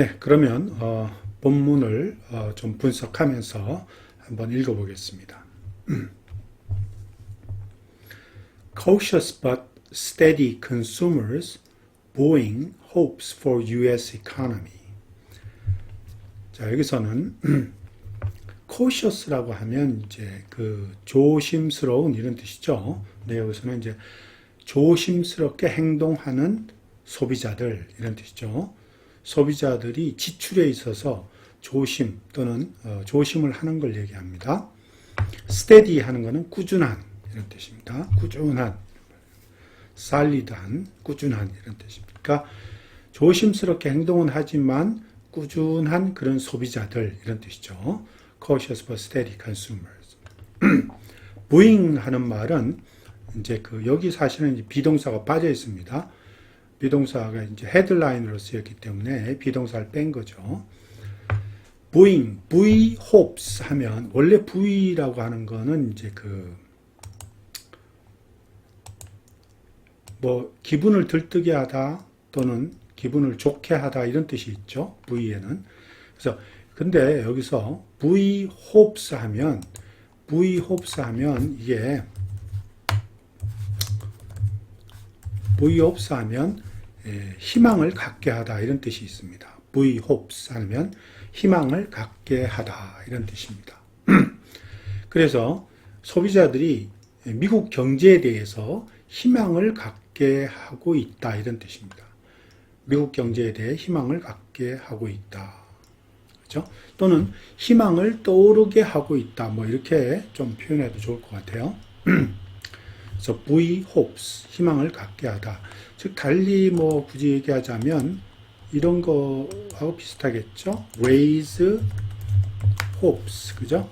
네, 그러면 본문을 좀 분석하면서 한번 읽어보겠습니다. Cautious but steady consumers buoying hopes for U.S. economy. 자, 여기서는 cautious라고 하면 이제 그 조심스러운 이런 뜻이죠. 네, 여기서는 이제 조심스럽게 행동하는 소비자들 이런 뜻이죠. 소비자들이 지출에 있어서 조심 또는 조심을 하는 걸 얘기합니다. steady 하는 것은 꾸준한 이런 뜻입니다. 꾸준한, solid한, 꾸준한 이런 뜻입니다. 그러니까 조심스럽게 행동은 하지만 꾸준한 그런 소비자들 이런 뜻이죠. Cautious but steady consumers. buoying 하는 말은 이제 그 여기 사실은 이제 비동사가 빠져 있습니다. 비동사가 이제 헤드라인으로 쓰였기 때문에 비동사를 뺀 거죠. buoying, buoy hopes 하면 원래 buoy라고 하는 거는 이제 그 뭐 기분을 들뜨게 하다 또는 기분을 좋게 하다 이런 뜻이 있죠. buoy에는. 그래서 근데 여기서 buoy hopes 하면 이게 buoy hopes 하면 희망을 갖게 하다 이런 뜻이 있습니다. buoy hopes 하면 희망을 갖게 하다 이런 뜻입니다. 그래서 소비자들이 미국 경제에 대해서 희망을 갖게 하고 있다 이런 뜻입니다. 미국 경제에 대해 희망을 갖게 하고 있다. 그렇죠? 또는 희망을 떠오르게 하고 있다. 뭐 이렇게 좀 표현해도 좋을 것 같아요. 그래서 buoy hopes, 희망을 갖게 하다. 즉 달리 뭐 굳이 얘기하자면 이런 거하고 비슷하겠죠. raise hopes, 그죠?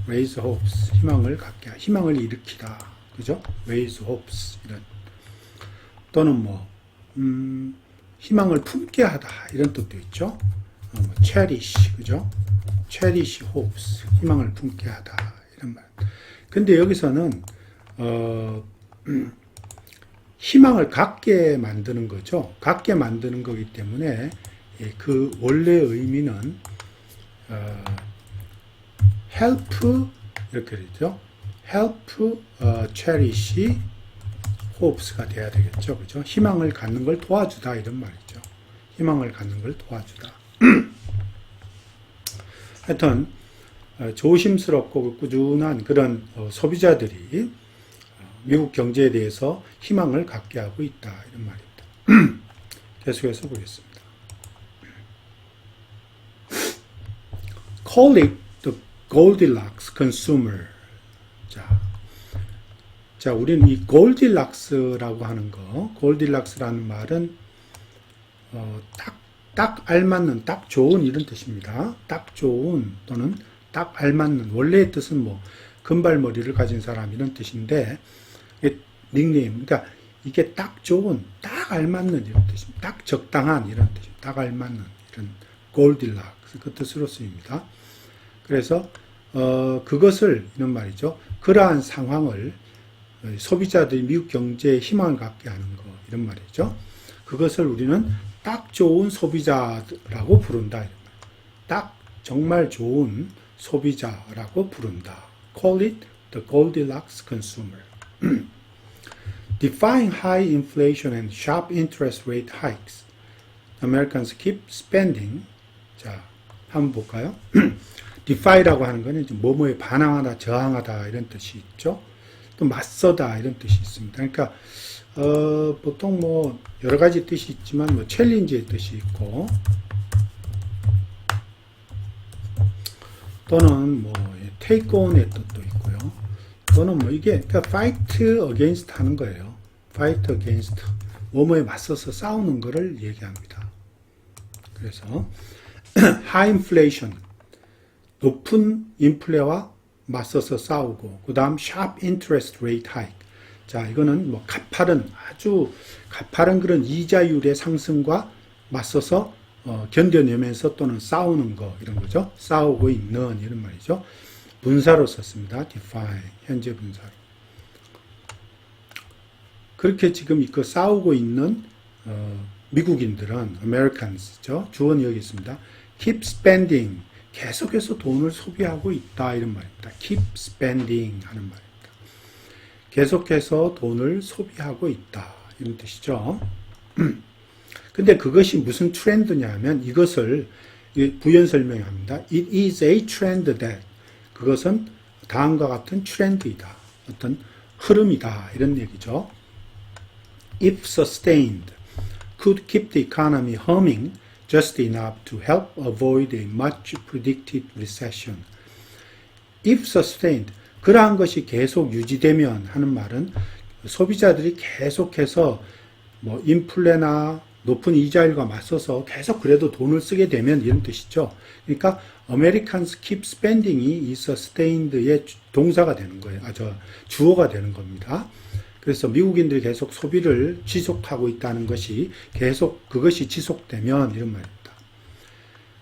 raise hopes, 희망을 갖게, 희망을 일으키다, 그죠? raise hopes 이런 또는 뭐 희망을 품게 하다 이런 뜻도 있죠. 뭐 cherish, 그죠? cherish hopes, 희망을 품게 하다 이런 말. 근데 여기서는 희망을 갖게 만드는 거죠. 갖게 만드는 거기 때문에 그 원래 의미는 help 이렇게 되죠. help cherish hopes가 돼야 되겠죠. 그죠? 희망을 갖는 걸 도와주다 이런 말이죠. 희망을 갖는 걸 도와주다. 하여튼 조심스럽고 꾸준한 그런 소비자들이 미국 경제에 대해서 희망을 갖게 하고 있다 이런 말입니다. 계속해서 보겠습니다. Call it the Goldilocks consumer. 자, 우리는 이 Goldilocks라고 하는 거, Goldilocks라는 말은 딱 알맞는, 딱 좋은 이런 뜻입니다. 딱 좋은 또는 딱 알맞는, 원래의 뜻은 뭐 금발머리를 가진 사람 이런 뜻인데 닉네임, 그러니까 이게 딱 좋은, 딱 알맞는 이런 뜻입니다. 딱 적당한 이런 뜻입니다. 딱 알맞는 이런 Goldilocks 그 뜻으로 쓰입니다. 그래서 그것을 이런 말이죠. 그러한 상황을 소비자들이 미국 경제에 희망을 갖게 하는 거 이런 말이죠. 그것을 우리는 딱 좋은 소비자라고 부른다. 딱 정말 좋은 소비자라고 부른다. Call it the Goldilocks consumer. Defying high inflation and sharp interest rate hikes, Americans keep spending. 자, 한번 볼까요? Defy라고 하는 거는 뭐뭐에 반항하다, 저항하다 이런 뜻이 있죠. 또 맞서다 이런 뜻이 있습니다. 그러니까 보통 뭐 여러 가지 뜻이 있지만 뭐 챌린지의 뜻이 있고 또는 뭐 take on의 뜻도 있고요. 또는 뭐 이게 그러니까 fight against 하는 거예요. fight against 뭐뭐에 맞서서 싸우는 거를 얘기합니다. 그래서 high inflation 높은 인플레와 맞서서 싸우고 그 다음 sharp interest rate hike. 자, 이거는 뭐 아주 가파른 그런 이자율의 상승과 맞서서 견뎌내면서 또는 싸우는 거 이런 거죠. 싸우고 있는 이런 말이죠. 분사로 썼습니다. defy 현재 분사로. 그렇게 지금 이거 싸우고 있는 미국인들은 Americans죠. 주어는 여기 있습니다. keep spending 계속해서 돈을 소비하고 있다 이런 말입니다. keep spending 하는 말입니다. 계속해서 돈을 소비하고 있다 이런 뜻이죠. 근데 그것이 무슨 트렌드냐면 이것을 부연 설명합니다. It is a trend that 그것은 다음과 같은 트렌드이다. 어떤 흐름이다 이런 얘기죠. If sustained could keep the economy humming just enough to help avoid a much predicted recession. If sustained 그러한 것이 계속 유지되면 하는 말은 소비자들이 계속해서 뭐 인플레나 높은 이자율과 맞서서 계속 그래도 돈을 쓰게 되면 이런 뜻이죠. 그러니까 Americans keep spending이 이 sustained의 동사가 되는 거예요. 주어가 되는 겁니다. 그래서 미국인들이 계속 소비를 지속하고 있다는 것이 계속 그것이 지속되면 이런 말입니다.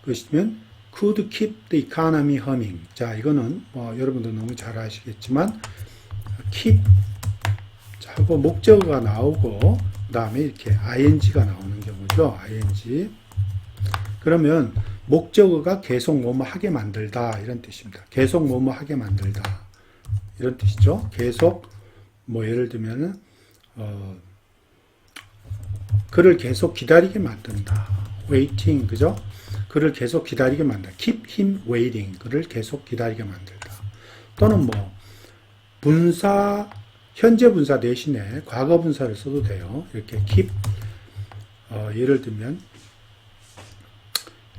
그것이면 could keep the economy humming. 자, 이거는 여러분들 너무 잘 아시겠지만 keep 하고 목적어가 나오고 그 다음에 이렇게 ing가 나오는 경우죠. ing. 그러면 목적어가 계속 뭐뭐 하게 만들다 이런 뜻입니다. 계속 뭐뭐 하게 만들다 이런 뜻이죠. 계속 뭐 예를 들면은 그를 계속 기다리게 만든다. waiting 그죠? 그를 계속 기다리게 만든다. keep him waiting. 그를 계속 기다리게 만들다. 또는 뭐 분사 현재 분사 대신에 과거 분사를 써도 돼요. 이렇게 keep 예를 들면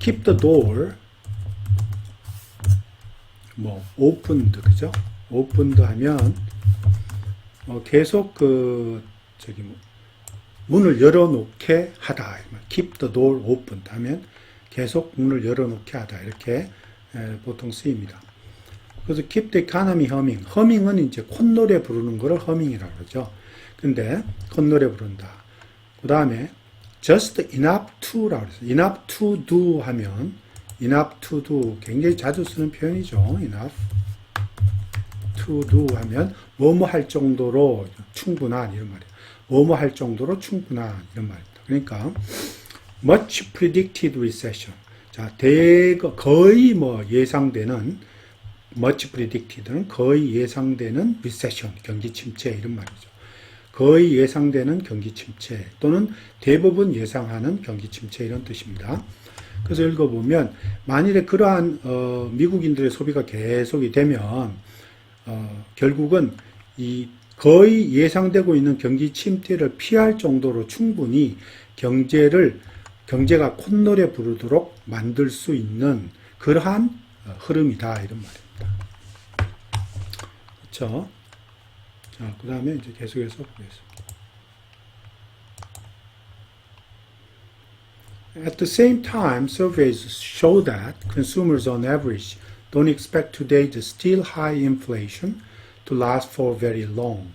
keep the door 뭐 opened 그죠? opened 하면 계속 문을 열어놓게 하다. keep the door opened 하면 계속 문을 열어놓게 하다. 이렇게 보통 쓰입니다. 그래서 keep the economy humming. humming은 이제 콧노래 부르는 거를 humming이라고 그러죠. 근데 콧노래 부른다. 그 다음에 just enough to라고 그랬어요. enough to do 하면 enough to do 굉장히 자주 쓰는 표현이죠. enough to do 하면 뭐뭐 할 정도로 충분한 이런 말이에요. 뭐뭐 할 정도로 충분한 이런 말입니다. 그러니까 much predicted recession. 자, 거의 뭐 예상되는 much predicted는 거의 예상되는 recession, 경기 침체 이런 말이죠. 거의 예상되는 경기 침체 또는 대부분 예상하는 경기 침체 이런 뜻입니다. 그래서 읽어보면 만일에 그러한 미국인들의 소비가 계속이 되면 결국은 이 거의 예상되고 있는 경기 침체를 피할 정도로 충분히 경제가 콧노래 부르도록 만들 수 있는 그러한 흐름이다 이런 말입니다. 그렇죠? 자, 그 다음에 이제 계속해서 보겠습니다. At the same time, surveys show that consumers on average don't expect today's still high inflation to last for very long.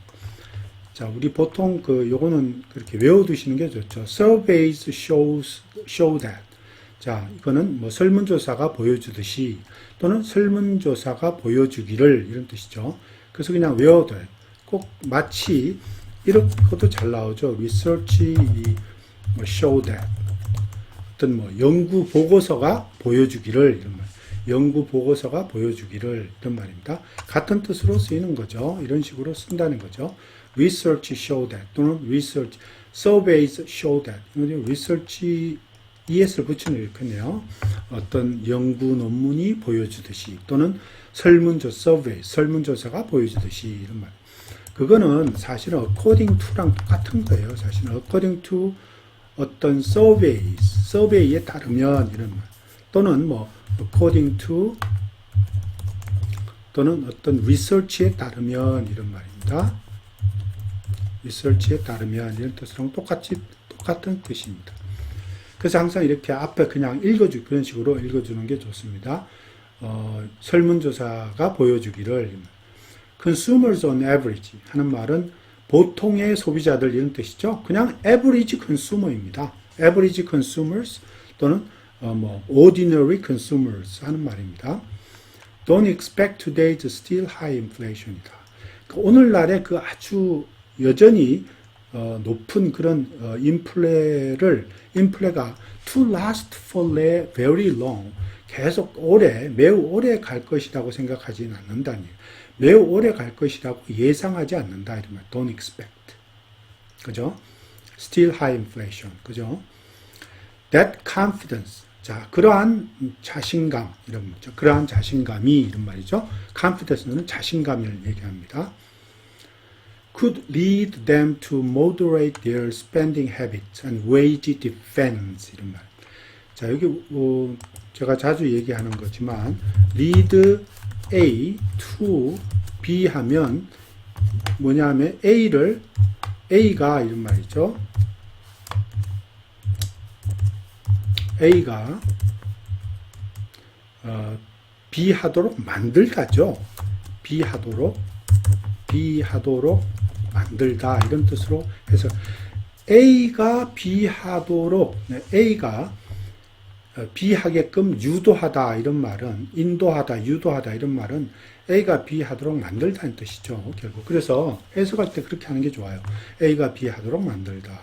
자, 우리 보통 요거는 그렇게 외워두시는 게 좋죠. Surveys show that. 자, 이거는 뭐 설문조사가 보여주듯이 또는 설문조사가 보여주기를 이런 뜻이죠. 그래서 그냥 외워둬요. 꼭 마치 이렇게도 잘 나오죠. Research show that. 어떤 뭐 연구 보고서가 보여주기를 이런 말. 연구 보고서가 보여주기를 이런 말입니다. 같은 뜻으로 쓰이는 거죠. 이런 식으로 쓴다는 거죠. Research show that 또는 research surveys show that. research es를 붙이는 게 좋겠네요. 어떤 연구 논문이 보여주듯이 또는 설문조사가 보여주듯이 이런 말. 그거는 사실은 according to랑 똑같은 거예요. 사실은 according to 어떤 survey에 따르면 이런 말. 또는 뭐 according to 또는 어떤 research에 따르면 이런 말입니다. research에 따르면 이런 뜻이랑 똑같은 뜻입니다. 그래서 항상 이렇게 앞에 그냥 그런 식으로 읽어주는 게 좋습니다. 설문조사가 보여주기를 consumers on average 하는 말은 보통의 소비자들 이런 뜻이죠. 그냥 average consumer입니다. average consumers 또는 ordinary consumers 하는 말입니다. Don't expect today's still high inflation이다. 오늘날의 아주 여전히 높은 그런 인플레가 to last for very long, 계속 매우 오래 갈 것이라고 생각하지는 않는다니. 매우 오래 갈 것이라고 예상하지 않는다. 이런 말. Don't expect. 그죠? Still high inflation. 그죠? That confidence. 자, 그러한 자신감. 이런 말이죠. 그러한 자신감이 이런 말이죠. Confidence는 자신감을 얘기합니다. Could lead them to moderate their spending habits and wage defense. 이런 말. 자, 여기 제가 자주 얘기하는 거지만 lead A to B 하면 뭐냐면 A가 이런 말이죠. A가 B 하도록 만들다죠. B 하도록 만들다 이런 뜻으로 해서 A가 B 하도록 A가 B 하게끔 유도하다 이런 말은 인도하다 유도하다 이런 말은 A가 B 하도록 만들다는 뜻이죠. 결국 그래서 해석할 때 그렇게 하는 게 좋아요. A가 B 하도록 만들다.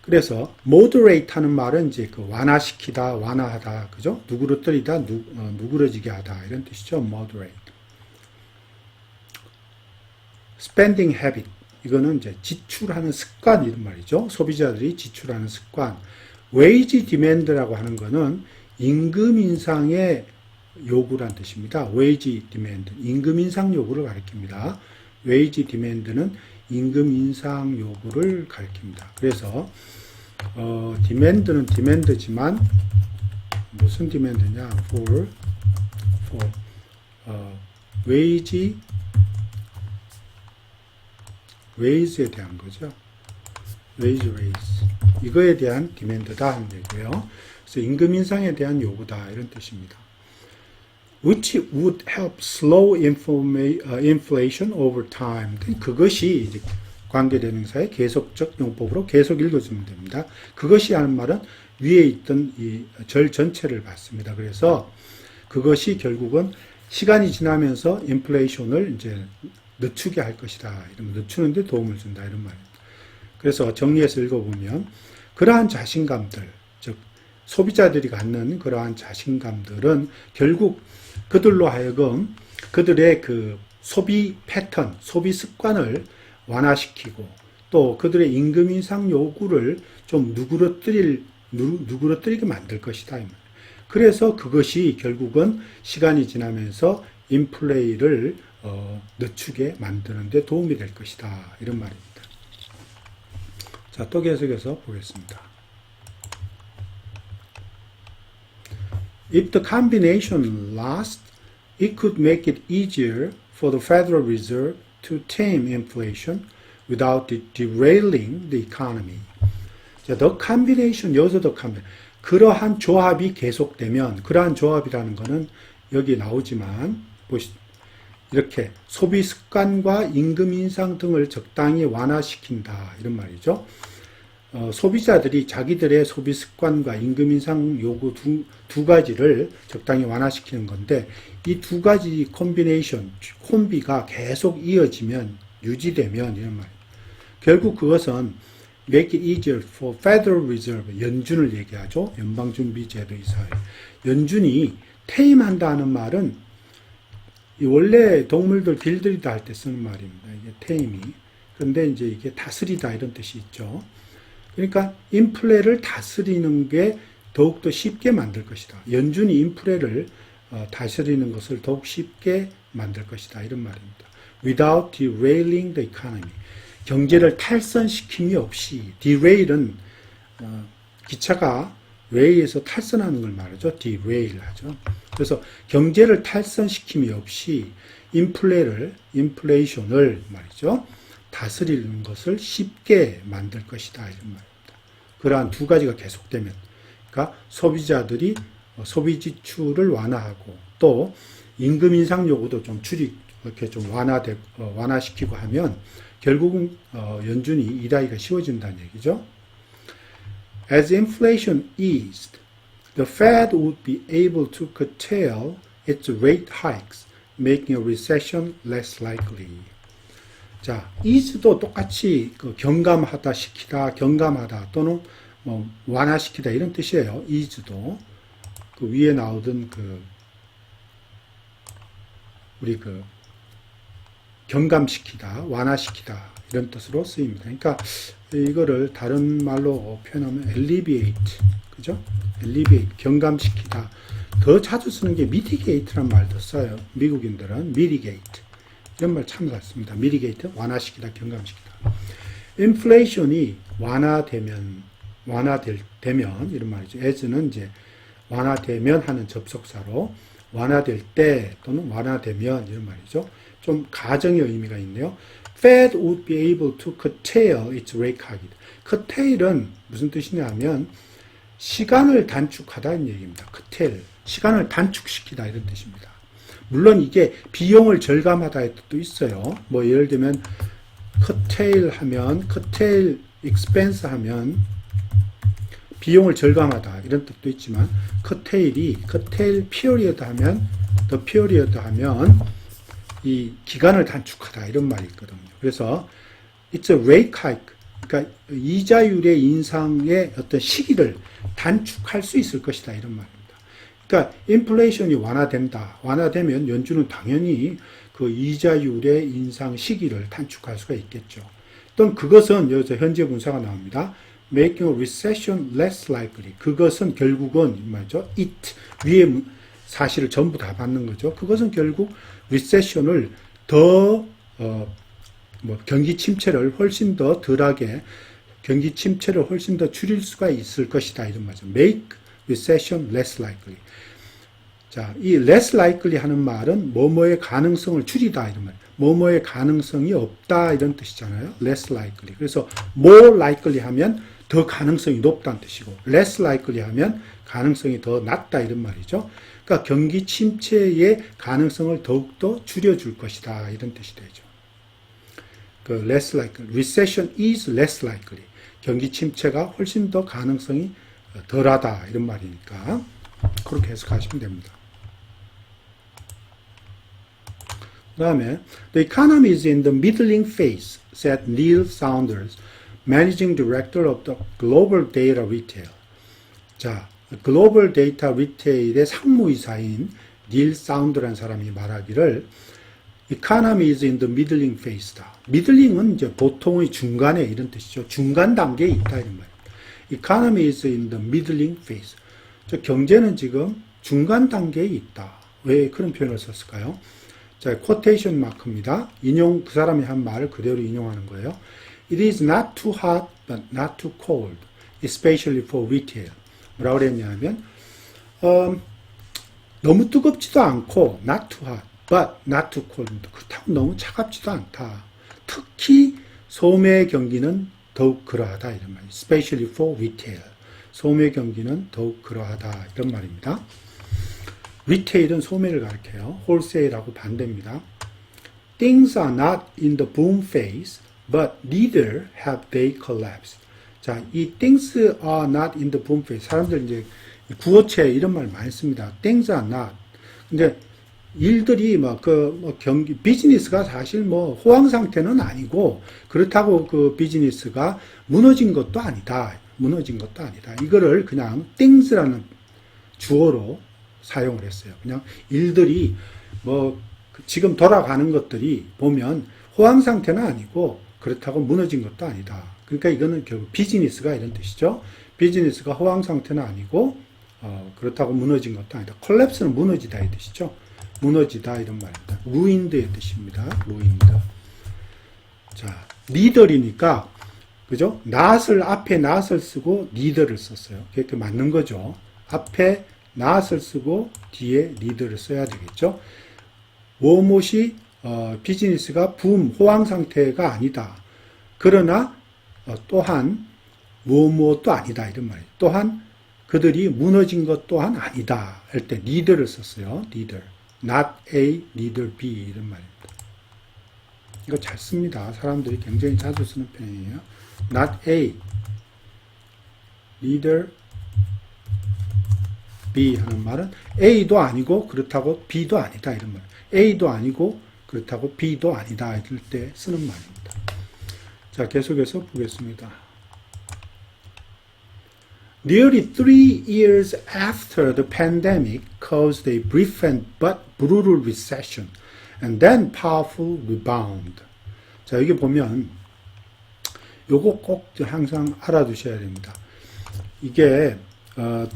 그래서 moderate 하는 말은 이제 그 완화시키다, 완화하다, 그죠? 누그러뜨리다, 누그러지게 하다 이런 뜻이죠. moderate. spending habit 이거는 이제 지출하는 습관 이런 말이죠. 소비자들이 지출하는 습관. wage demand라고 하는 거는 임금 인상의 요구란 뜻입니다. wage demand, 임금 인상 요구를 가리킵니다. wage demand는 임금 인상 요구를 가리킵니다. 그래서 demand는 demand지만 무슨 demand냐? for wage에 대한 거죠. raise 이거에 대한 demand다 하는 얘기고요. 그래서 임금 인상에 대한 요구다 이런 뜻입니다. Which would help slow inflation over time. 그것이 이제 관계대명사의 계속적 용법으로 계속 읽어주면 됩니다. 그것이 하는 말은 위에 있던 이 절 전체를 받습니다. 그래서 그것이 결국은 시간이 지나면서 인플레이션을 이제 늦추게 할 것이다. 이러면 늦추는데 도움을 준다. 이런 말입니다. 그래서 정리해서 읽어보면 그러한 자신감들, 즉 소비자들이 갖는 그러한 자신감들은 결국 그들로 하여금 그들의 그 소비 패턴, 소비 습관을 완화시키고 또 그들의 임금 인상 요구를 좀 누그러뜨리게 만들 것이다. 그래서 그것이 결국은 시간이 지나면서 인플레이를 늦추게 만드는 데 도움이 될 것이다. 이런 말입니다. 자, 또 계속해서 보겠습니다. If the combination lasts, it could make it easier for the Federal Reserve to tame inflation without derailing the economy. 자, the combination, 여기서 the combination. 그러한 조합이 계속되면, 그러한 조합이라는 것은 여기 나오지만, 이렇게 소비 습관과 임금 인상 등을 적당히 완화시킨다. 이런 말이죠. 소비자들이 자기들의 소비 습관과 임금 인상 요구 두 가지를 적당히 완화시키는 건데 이 두 가지 콤비가 계속 이어지면 유지되면 이런 말이에요. 결국 그것은 make it easier for Federal Reserve, 연준을 얘기하죠. 연방준비제도이사회. 연준이 퇴임한다는 말은 원래 동물들 길들이다 할 때 쓰는 말입니다. 이게 퇴임이. 그런데 이제 이게 다스리다 이런 뜻이 있죠. 그러니까 인플레를 다스리는 게 더욱더 쉽게 만들 것이다. 연준이 인플레를 다스리는 것을 더욱 쉽게 만들 것이다. 이런 말입니다. Without derailing the economy. 경제를 탈선시킴이 없이, derail은 기차가 웨이에서 탈선하는 걸 말하죠. derail 하죠. 그래서 경제를 탈선시킴이 없이 인플레이션을 말이죠. 다스리는 것을 쉽게 만들 것이다. 이런 말입니다. 그러한 두 가지가 계속되면, 그러니까 소비자들이 소비 지출을 완화하고 또 임금 인상 요구도 좀 이렇게 좀 완화시키고 하면 결국은 연준이 일하기가 쉬워진다는 얘기죠. As inflation eased, the Fed would be able to curtail its rate hikes, making a recession less likely. 자, is도 똑같이 그 경감하다, 시키다, 경감하다 또는 뭐 완화시키다 이런 뜻이에요. is도 그 위에 나오던 그 우리 그 경감시키다, 완화시키다 이런 뜻으로 쓰입니다. 그러니까 이거를 다른 말로 표현하면 alleviate, 그죠? alleviate, 경감시키다. 더 자주 쓰는 게 mitigate란 말도 써요. 미국인들은 mitigate 이런 말 참 잘 씁니다. mitigate, 완화시키다, 경감시키다. inflation이 완화되면 이런 말이죠. as는 이제 완화되면 하는 접속사로 완화될 때 또는 완화되면 이런 말이죠. 좀 가정의 의미가 있네요. Fed would be able to curtail its rate hike. curtail은 무슨 뜻이냐 하면 시간을 단축하다는 얘기입니다. curtail, 시간을 단축시키다 이런 뜻입니다. 물론 이게 비용을 절감하다의 뜻도 있어요. 뭐 예를 들면 curtail 하면 curtail expense 하면 비용을 절감하다 이런 뜻도 있지만 curtail period 하면 the period 하면 이 기간을 단축하다 이런 말이 있거든요. 그래서 it's a rate hike, 그러니까 이자율의 인상의 어떤 시기를 단축할 수 있을 것이다 이런 말입니다. 그러니까 인플레이션이 완화되면 연준은 당연히 그 이자율의 인상 시기를 단축할 수가 있겠죠. 또는 그것은 여기서 현재 분사가 나옵니다. Making a recession less likely. 그것은 결국은 말이죠. it 위에 사실을 전부 다 받는 거죠. 그것은 결국 recession을 더 경기 침체를 훨씬 더 덜하게 경기 침체를 훨씬 더 줄일 수가 있을 것이다 이런 말이죠. Make recession less likely. 자, 이 less likely 하는 말은 뭐뭐의 가능성을 줄이다 이런 말. 뭐뭐의 가능성이 없다 이런 뜻이잖아요. less likely. 그래서 more likely 하면 더 가능성이 높다는 뜻이고 less likely 하면 가능성이 더 낮다 이런 말이죠. 그러니까 경기 침체의 가능성을 더욱더 줄여줄 것이다 이런 뜻이 되죠. 그 less likely, recession is less likely. 경기 침체가 훨씬 더 가능성이 덜하다 이런 말이니까 그렇게 해석하시면 됩니다. 그 다음에 The economy is in the middling phase, said Neil Saunders, Managing Director of the Global Data Retail. 자, 글로벌 데이터 리테일의 상무이사인 닐 사운드라는 사람이 말하기를 Economy is in the middling phase다. middling은 이제 보통의 중간에 이런 뜻이죠. 중간 단계에 있다 이런 말입니다. Economy is in the middling phase. 저 경제는 지금 중간 단계에 있다. 왜 그런 표현을 썼을까요? 자, 코테이션 마크입니다. 그 사람이 한 말을 그대로 인용하는 거예요. It is not too hot, but not too cold, especially for retail. 뭐라고 그랬냐면, 너무 뜨겁지도 않고, not too hot, but not too cold. 그렇다고 너무 차갑지도 않다. 특히 소매 경기는 더욱 그러하다. 이런 말이에요. Especially for retail. 소매 경기는 더욱 그러하다. 이런 말입니다. 리테일은 소매를 가리켜요. 홀세일하고 반대입니다. Things are not in the boom phase, but neither have they collapsed. 자, 이 things are not in the boom phase. 사람들 이제 구어체 이런 말 많이 씁니다. Things are not. 근데 일들이 경기 비즈니스가 사실 호황 상태는 아니고 그렇다고 그 비즈니스가 무너진 것도 아니다. 이거를 그냥 things라는 주어로 사용을 했어요. 그냥 일들이 지금 돌아가는 것들이 보면 호황 상태는 아니고 그렇다고 무너진 것도 아니다. 그러니까 이거는 결국 비즈니스가 이런 뜻이죠. 비즈니스가 호황 상태는 아니고 그렇다고 무너진 것도 아니다. 콜랩스는 무너지다 이 뜻이죠. 무너지다 이런 말입니다. ruined의 뜻입니다. ruined. 자, neither이니까 그죠? 앞에 not을 쓰고 neither를 썼어요. 그렇게 맞는 거죠. 앞에 not을 쓰고 뒤에 neither를 써야 되겠죠. 무엇이 비즈니스가 호황 상태가 아니다. 그러나 또한 무엇도 아니다 이런 말이에요. 또한 그들이 무너진 것 또한 아니다 할 때 neither를 썼어요. neither. not A, neither B 이런 말입니다. 이거 잘 씁니다. 사람들이 굉장히 자주 쓰는 표현이에요. not A, neither B 하는 말은 A도 아니고 그렇다고 B도 아니다 이런 말. A도 아니고 그렇다고 B도 아니다 이럴 때 쓰는 말입니다. 자, 계속해서 보겠습니다. Nearly 3 years after the pandemic caused a brief and but brutal recession and then powerful rebound. 자, 여기 보면 요거 꼭 항상 알아두셔야 됩니다. 이게 3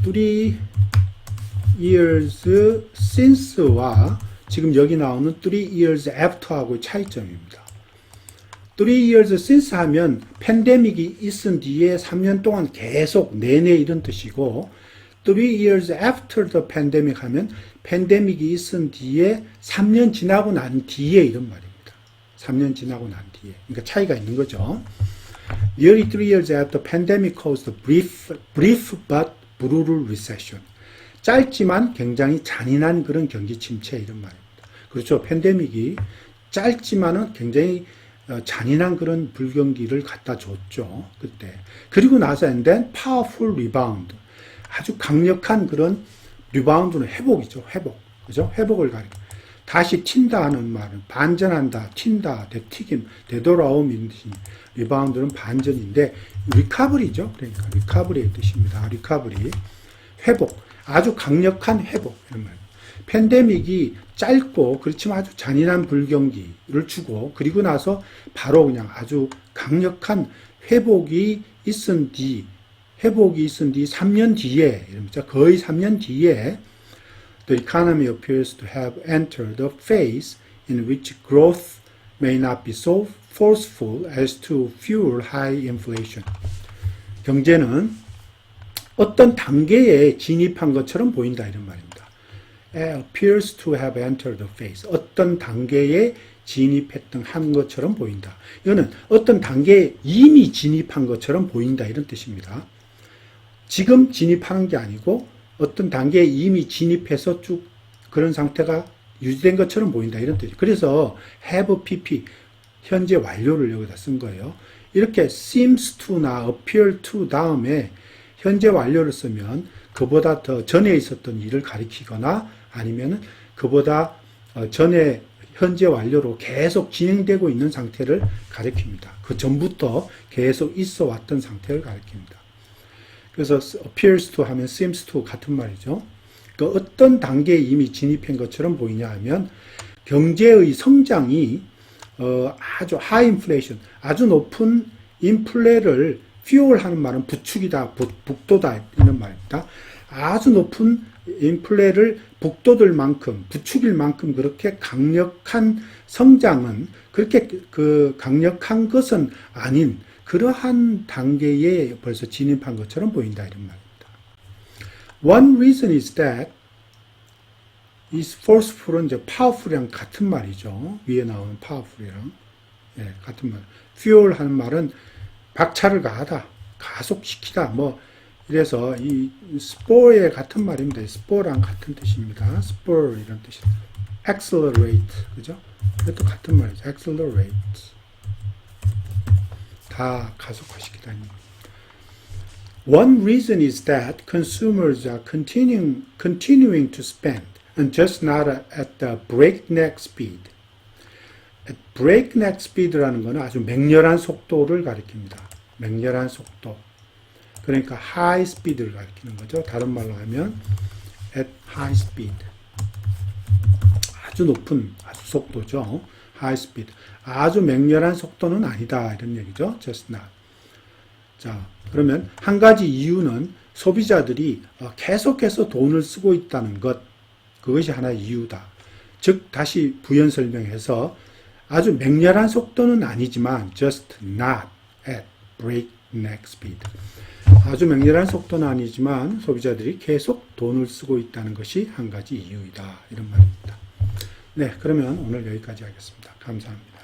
years since와 지금 여기 나오는 3 years after하고의 차이점입니다. 3 years since 하면 팬데믹이 있은 뒤에 3년 동안 계속 내내 이런 뜻이고 3 years after the pandemic 하면 팬데믹이 있은 뒤에 3년 지나고 난 뒤에 이런 말입니다. 3년 지나고 난 뒤에. 그러니까 차이가 있는 거죠. Nearly 3 years after pandemic caused a brief but brutal recession. 짧지만 굉장히 잔인한 그런 경기 침체 이런 말입니다. 그렇죠. 팬데믹이 짧지만은 굉장히 잔인한 그런 불경기를 갖다 줬죠. 그때. 그리고 나서 and then powerful rebound. 아주 강력한 그런 리바운드는 회복이죠. 회복. 그죠? 회복을 가리켜. 다시 튄다 하는 말은 반전한다, 튄다, 되튀김, 되돌아옴인 뜻이 리바운드는 반전인데 리카버리죠. 그러니까 리카버리의 뜻입니다. 리카버리. 회복. 아주 강력한 회복. 이런 말입니다. 팬데믹이 짧고 그렇지만 아주 잔인한 불경기를 주고 그리고 나서 바로 그냥 아주 강력한 회복이 있은 뒤 3년 뒤에 거의 3년 뒤에 the economy appears to have entered a phase in which growth may not be so forceful as to fuel high inflation. 경제는 어떤 단계에 진입한 것처럼 보인다 이런 말입니다. appears to have entered a phase. 어떤 단계에 진입했던 한 것처럼 보인다. 이거는 어떤 단계에 이미 진입한 것처럼 보인다 이런 뜻입니다. 지금 진입하는 게 아니고 어떤 단계에 이미 진입해서 쭉 그런 상태가 유지된 것처럼 보인다 이런 뜻이에요. 그래서 have pp 현재 완료를 여기다 쓴 거예요. 이렇게 seems to나 appear to 다음에 현재 완료를 쓰면 그보다 더 전에 있었던 일을 가리키거나 아니면은 그보다 전에 현재 완료로 계속 진행되고 있는 상태를 가리킵니다. 그 전부터 계속 있어 왔던 상태를 가리킵니다. 그래서 appears to 하면 seems to 같은 말이죠. 그러니까 어떤 단계에 이미 진입한 것처럼 보이냐 하면 경제의 성장이 아주 high inflation, 아주 높은 인플레를 fuel하는 말은 부축이다, 북돋다 이런 말입니다. 아주 높은 인플레를 북돋을 만큼, 부축일 만큼 그렇게 강력한 성장은 그렇게 그 강력한 것은 아닌 그러한 단계에 벌써 진입한 것처럼 보인다 이런 말입니다. One reason is that is forceful은 이제 powerful이랑 같은 말이죠. 위에 나오는 powerful이랑 같은 말. fuel 하는 말은 박차를 가하다, 가속시키다, 뭐 이래서 이 spore의 같은 말입니다. spore랑 같은 뜻입니다. spore 이런 뜻입니다. accelerate, 그죠? 이것도 같은 말이죠. accelerate. 다 가속화시키다니. One reason is that consumers are continuing to spend and just not at the breakneck speed. breakneck speed라는 것은 아주 맹렬한 속도를 가리킵니다. 맹렬한 속도. 그러니까 high speed를 가리키는 거죠. 다른 말로 하면 at high speed. 아주 높은 아주 속도죠. high speed. 아주 맹렬한 속도는 아니다 이런 얘기죠. just not. 자, 그러면 한 가지 이유는 소비자들이 계속해서 돈을 쓰고 있다는 것. 그것이 하나의 이유다. 즉 다시 부연 설명해서 아주 맹렬한 속도는 아니지만 just not at breakneck speed. 아주 맹렬한 속도는 아니지만 소비자들이 계속 돈을 쓰고 있다는 것이 한 가지 이유이다. 이런 말입니다. 네, 그러면 오늘 여기까지 하겠습니다. 감사합니다.